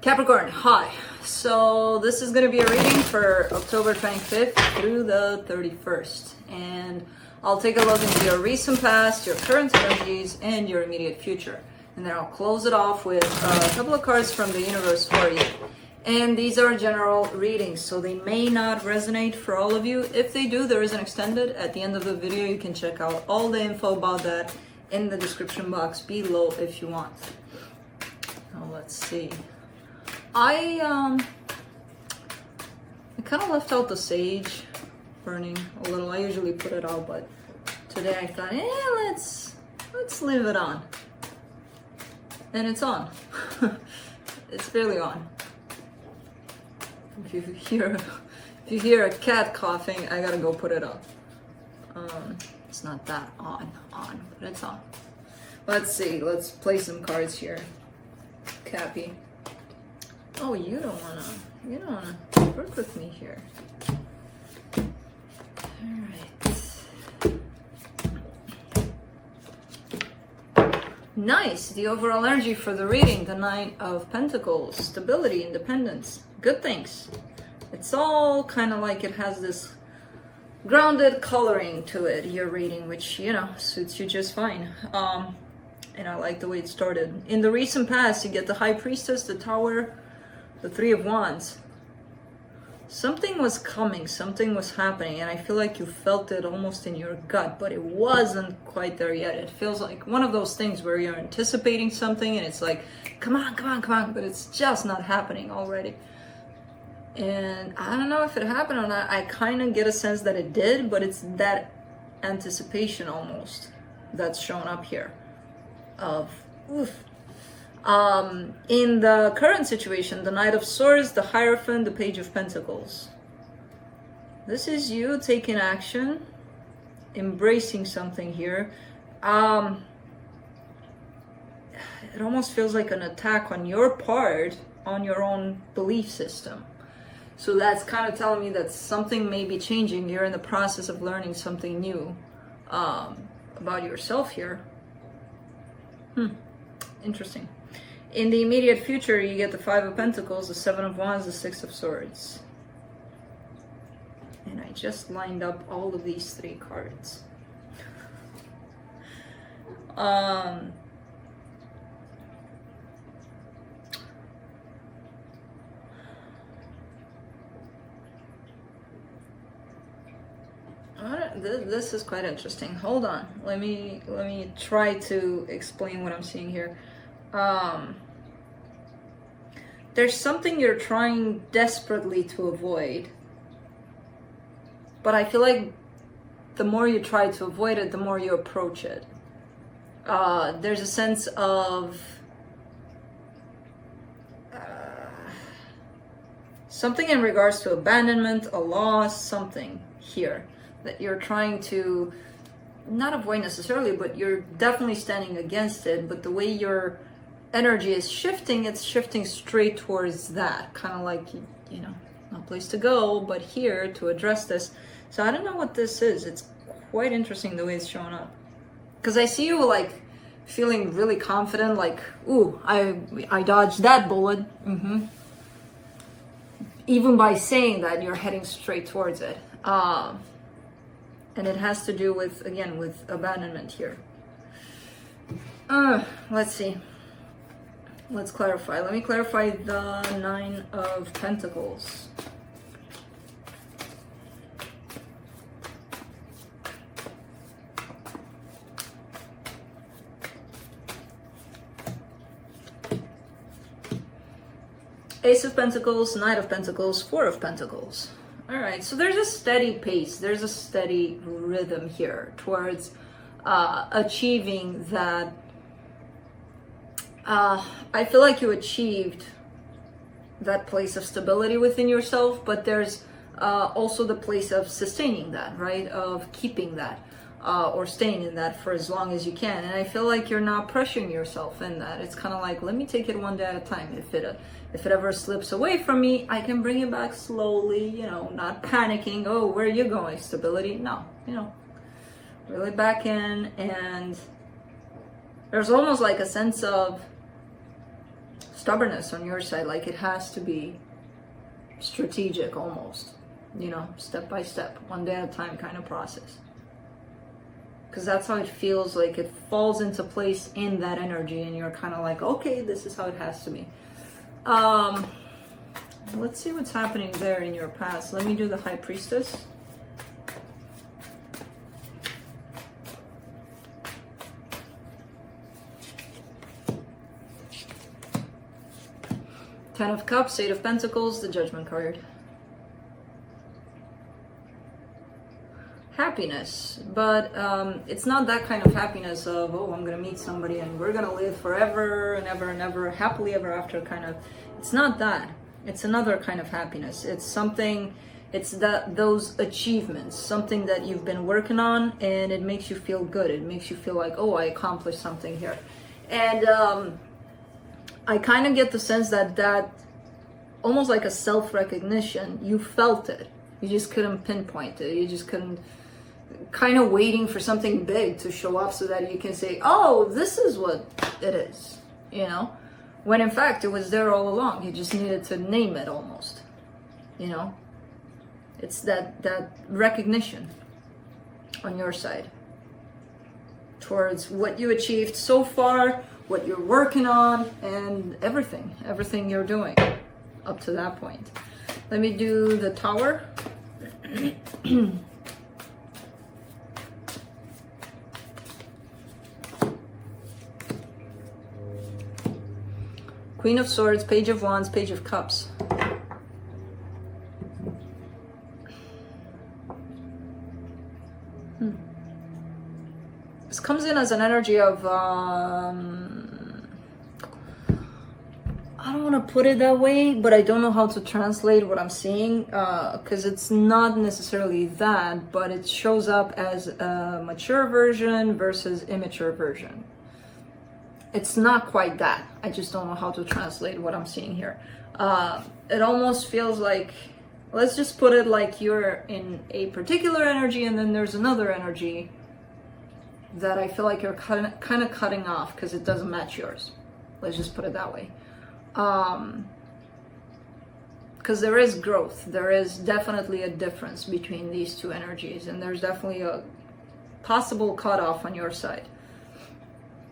Capricorn, hi. So this is going to be a reading for October 25th through the 31st. And I'll take a look into your recent past, your current energies, and your immediate future. And then I'll close it off with a couple of cards from the universe for you. And these are general readings, so they may not resonate for all of you. If they do, there is an extended. At the end of the video, you can check out all the info about that in the description box below if you want. Now let's see. I kind of left out the sage burning a little. I usually put it out, but today I thought, let's leave it on. And it's on. It's barely on. If you hear a cat coughing, I gotta go put it up. It's not that on, but it's on. Let's see. Let's play some cards here. Cappy. Oh, you don't wanna work with me here. Alright. Nice. The overall energy for the reading, the Nine of Pentacles. Stability, independence, good things. It's all kind of like it has this grounded coloring to it, your reading, which, suits you just fine. And I like the way it started. In the recent past, you get the High Priestess, the Tower, the Three of Wands. Something was coming, something was happening, and I feel like you felt it almost in your gut, but it wasn't quite there yet. It feels like one of those things where you're anticipating something and it's like, come on, but it's just not happening already. And I don't know if it happened or not. I kind of get a sense that it did, but it's that anticipation almost that's shown up here of oof. In the current situation, the Knight of Swords, the Hierophant, the Page of Pentacles. This is you taking action, embracing something here. It almost feels like an attack on your part, on your own belief system. So that's kind of telling me that something may be changing. You're in the process of learning something new about yourself here. Interesting. In the immediate future, you get the Five of Pentacles, the Seven of Wands, the Six of Swords. And I just lined up all of these three cards. This is quite interesting. Hold on. Let me try to explain what I'm seeing here. There's something you're trying desperately to avoid, but I feel like the more you try to avoid it, the more you approach it. There's a sense of something in regards to abandonment, a loss, something here that you're trying to not avoid necessarily, but you're definitely standing against it. But the way your energy is shifting, it's shifting straight towards that, kind of like, no place to go but here to address this. So I don't know what this is. It's quite interesting the way it's showing up, because I see you like feeling really confident, like, ooh, I dodged that bullet. Even by saying that, you're heading straight towards it. And it has to do with, again, with abandonment here. Let's see. Let's clarify. Let me clarify the Nine of Pentacles. Ace of Pentacles, Knight of Pentacles, Four of Pentacles. All right, so there's a steady pace, there's a steady rhythm here towards achieving that. I feel like you achieved that place of stability within yourself, but there's also the place of sustaining that, right? Of keeping that or staying in that for as long as you can. And I feel like you're not pressuring yourself in that. It's kind of like, let me take it one day at a time. If it ever slips away from me, I can bring it back slowly, not panicking. Oh, where are you going? Stability? No, really back in. And there's almost like a sense of stubbornness on your side, like it has to be strategic almost, you know, step by step, one day at a time kind of process. Because that's how it feels, like it falls into place in that energy and you're kind of like, okay, this is how it has to be. Let's see what's happening there in your past. Let me do the High Priestess. Ten of Cups, Eight of Pentacles, the Judgment card. Happiness, but it's not that kind of happiness of, oh, I'm gonna meet somebody and we're gonna live forever and ever and ever, happily ever after kind of. It's not that. It's another kind of happiness. It's something, it's those achievements, something that you've been working on, and it makes you feel good. It makes you feel like, oh, I accomplished something here. And I kind of get the sense that almost like a self-recognition, you felt it. You just couldn't pinpoint it. You just couldn't, kind of waiting for something big to show up so that you can say, oh, this is what it is, you know? When in fact, it was there all along. You just needed to name it almost, you know? It's that recognition on your side towards what you achieved so far, what you're working on, and everything you're doing up to that point. Let me do the Tower. Queen of Swords, Page of Wands, Page of Cups. This comes in as an energy of, I don't want to put it that way, but I don't know how to translate what I'm seeing, because it's not necessarily that, but it shows up as a mature version versus immature version. It's not quite that. I just don't know how to translate what I'm seeing here. It almost feels like, let's just put it like you're in a particular energy and then there's another energy that I feel like you're kind of cutting off because it doesn't match yours. Let's just put it that way. Because there is growth. There is definitely a difference between these two energies, and there's definitely a possible cutoff on your side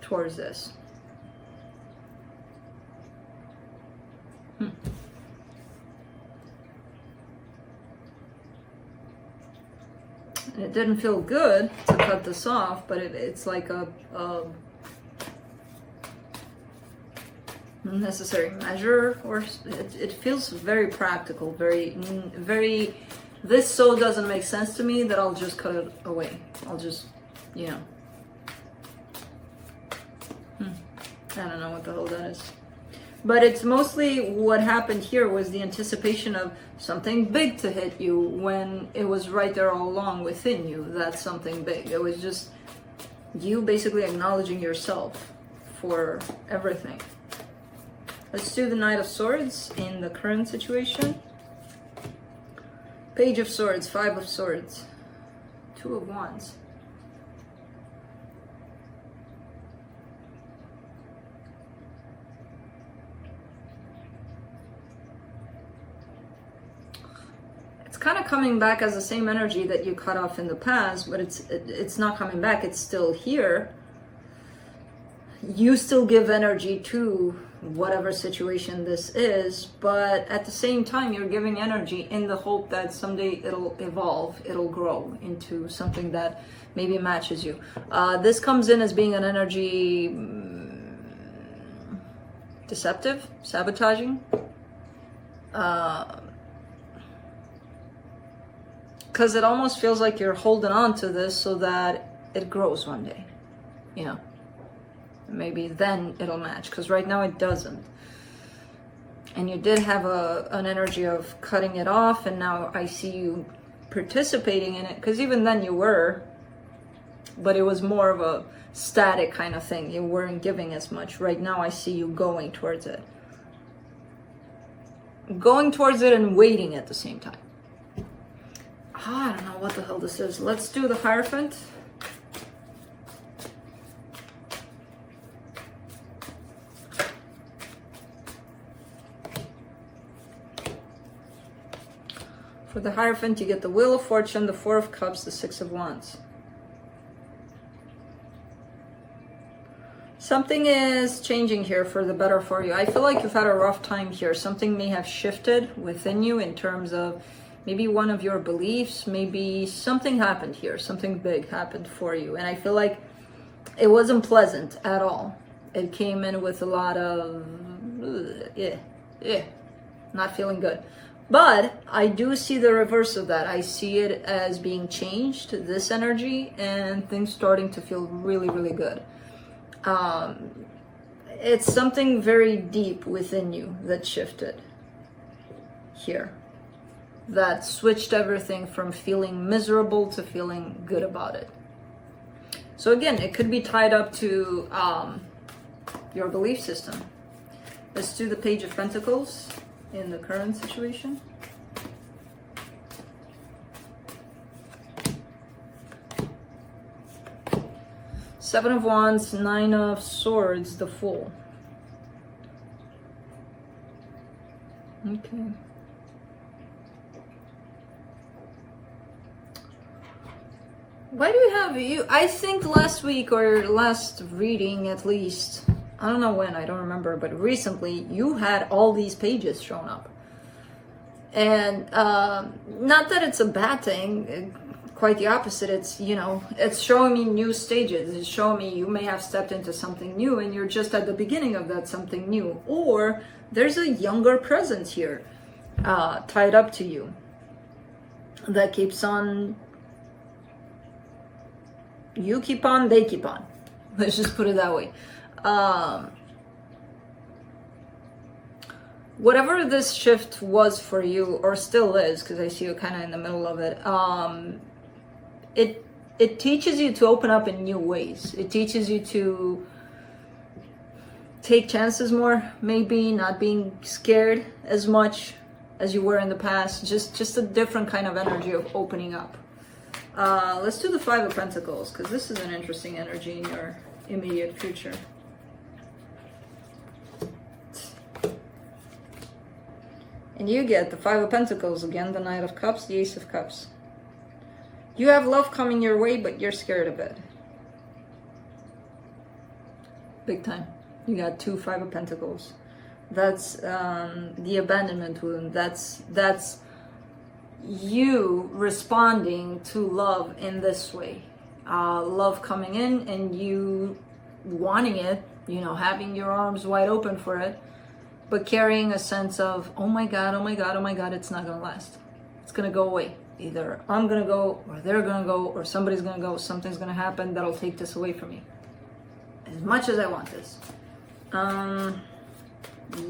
towards this. And it didn't feel good to cut this off, but it's like a necessary measure, or it feels very practical, very, this so doesn't make sense to me that I'll just cut it away. I'll just, you know, I don't know what the hell that is. But it's mostly what happened here was the anticipation of something big to hit you when it was right there all along within you. That's something big. It was just you basically acknowledging yourself for everything. Let's do the Knight of Swords in the current situation. Page of Swords, Five of Swords, Two of Wands. It's kind of coming back as the same energy that you cut off in the past, but it's not coming back. It's still here. You still give energy to whatever situation this is, but at the same time you're giving energy in the hope that someday it'll evolve, it'll grow into something that maybe matches you. This comes in as being an energy deceptive, sabotaging, because it almost feels like you're holding on to this so that it grows one day, you know. Maybe then it'll match, because right now it doesn't. And you did have an energy of cutting it off, and now I see you participating in it, because even then you were, but it was more of a static kind of thing. You weren't giving as much. Right now I see you going towards it. Going towards it and waiting at the same time. I don't know what the hell this is. Let's do the Hierophant. For the Hierophant, you get the Wheel of Fortune, the Four of Cups, the Six of Wands. Something is changing here for the better for you. I feel like you've had a rough time here. Something may have shifted within you in terms of maybe one of your beliefs, maybe something happened here, something big happened for you. And I feel like it wasn't pleasant at all. It came in with a lot of, not feeling good. But I do see the reverse of that. I see it as being changed, this energy, and things starting to feel really, really good. It's something very deep within you that shifted here, that switched everything from feeling miserable to feeling good about it. So again, it could be tied up to your belief system. Let's do the Page of Pentacles in the current situation. Seven of Wands, Nine of Swords, the Fool. Okay. Why do you have you? I think last week or last reading at least, I don't know when, I don't remember, but recently you had all these pages shown up. And not that it's a bad thing. Quite the opposite. It's, you know, it's showing me new stages. It's showing me you may have stepped into something new and you're just at the beginning of that something new. Or there's a younger presence here tied up to you that keeps on, you keep on, they keep on. Let's just put it that way. Whatever this shift was for you, or still is, because I see you kind of in the middle of it, it teaches you to open up in new ways. It teaches you to take chances more, maybe not being scared as much as you were in the past. Just a different kind of energy of opening up. Let's do the Five of Pentacles, because this is an interesting energy in your immediate future. And you get the Five of Pentacles again, the Knight of Cups, the Ace of Cups. You have love coming your way, but you're scared of it. Big time. You got two Five of Pentacles. That's the abandonment wound. That's you responding to love in this way. Love coming in and you wanting it, you know, having your arms wide open for it, but carrying a sense of, oh my God, oh my God, oh my God, it's not gonna last. It's gonna go away. Either I'm gonna go, or they're gonna go, or somebody's gonna go, something's gonna happen that'll take this away from me. As much as I want this.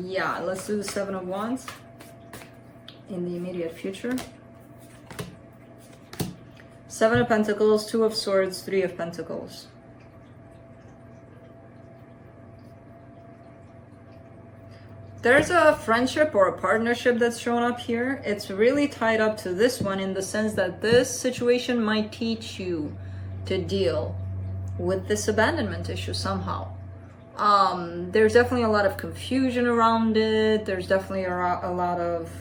Yeah, let's do the Seven of Wands in the immediate future. Seven of Pentacles, Two of Swords, Three of Pentacles. There's a friendship or a partnership that's shown up here. It's really tied up to this one in the sense that this situation might teach you to deal with this abandonment issue somehow. There's definitely a lot of confusion around it. There's definitely a lot of,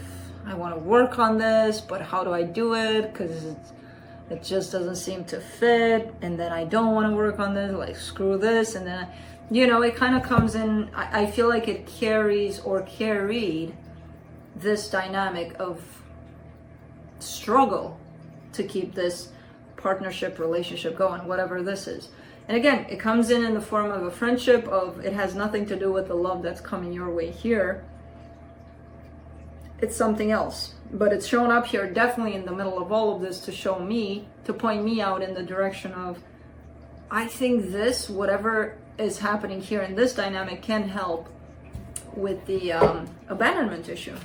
I want to work on this, but how do I do it? Because it just doesn't seem to fit. And then I don't want to work on this, like screw this. And then, you know, it kind of comes in, I feel like it carries or carried this dynamic of struggle to keep this partnership, relationship going, whatever this is. And again, it comes in the form of a friendship, of it has nothing to do with the love that's coming your way here. It's something else. But it's shown up here definitely in the middle of all of this to show me, to point me out in the direction of, I think this, whatever is happening here in this dynamic, can help with the abandonment issue,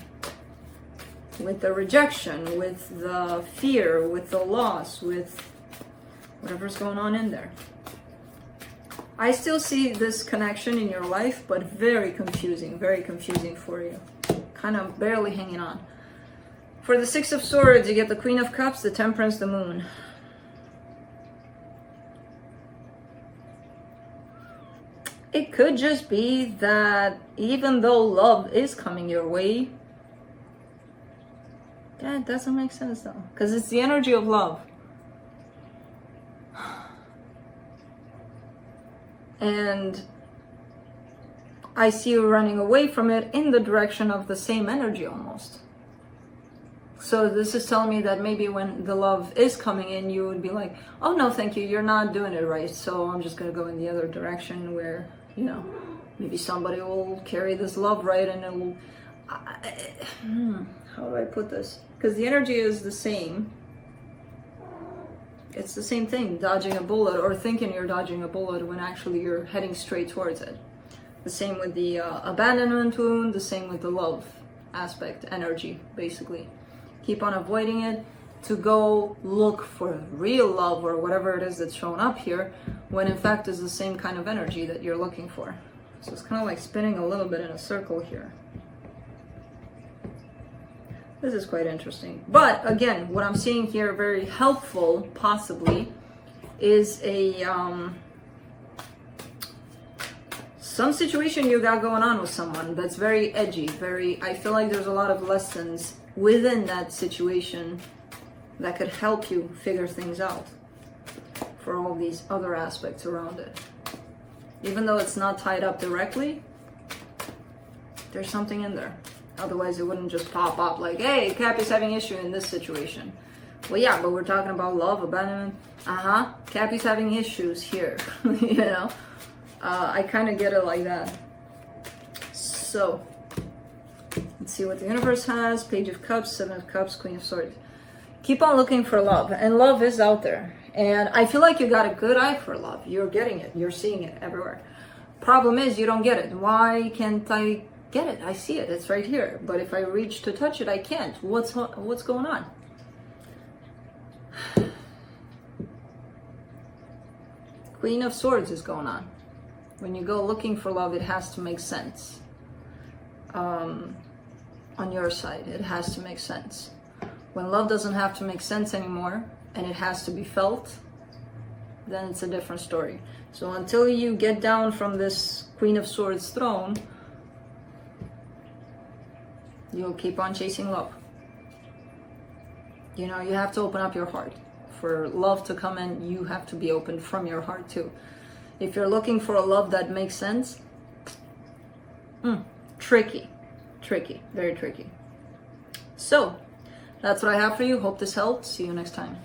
with the rejection, with the fear, with the loss, with whatever's going on in there. I still see this connection in your life, but very confusing for you. Kind of barely hanging on. For the Six of Swords, you get the Queen of Cups, the Temperance, the Moon. It could just be that even though love is coming your way, That doesn't make sense though, because it's the energy of love. And I see you running away from it in the direction of the same energy almost. So this is telling me that maybe when the love is coming in, you would be like, oh no, thank you, you're not doing it right. So I'm just gonna go in the other direction where, you know, maybe somebody will carry this love right and it will, how do I put this? Because the energy is the same. It's the same thing, dodging a bullet or thinking you're dodging a bullet when actually you're heading straight towards it. The same with the abandonment wound, the same with the love aspect, energy, basically. Keep on avoiding it to go look for real love or whatever it is that's shown up here, when in fact is the same kind of energy that you're looking for. So it's kind of like spinning a little bit in a circle here. This is quite interesting. But again, what I'm seeing here, very helpful, possibly, is a some situation you got going on with someone that's very edgy, I feel like there's a lot of lessons within that situation that could help you figure things out for all these other aspects around it. Even though it's not tied up directly, there's something in there. Otherwise it wouldn't just pop up like, hey, Cappy's having issue in this situation. Well, yeah, but we're talking about love, abandonment. Cappy's having issues here. You know, I kind of get it like that. So let's see what the universe has. Page of Cups, Seven of Cups, Queen of Swords. Keep on looking for love, and love is out there. And I feel like you got a good eye for love. You're getting it. You're seeing it everywhere. Problem is, you don't get it. Why can't I get it? I see it. It's right here. But if I reach to touch it, I can't. What's going on? Queen of Swords is going on. When you go looking for love, it has to make sense. On your side, it has to make sense. When love doesn't have to make sense anymore and it has to be felt, then it's a different story. So until you get down from this Queen of Swords throne, you'll keep on chasing love. You know, you have to open up your heart. For love to come in, you have to be open from your heart too. If you're looking for a love that makes sense, tricky, very tricky. So that's what I have for you. Hope this helped. See you next time.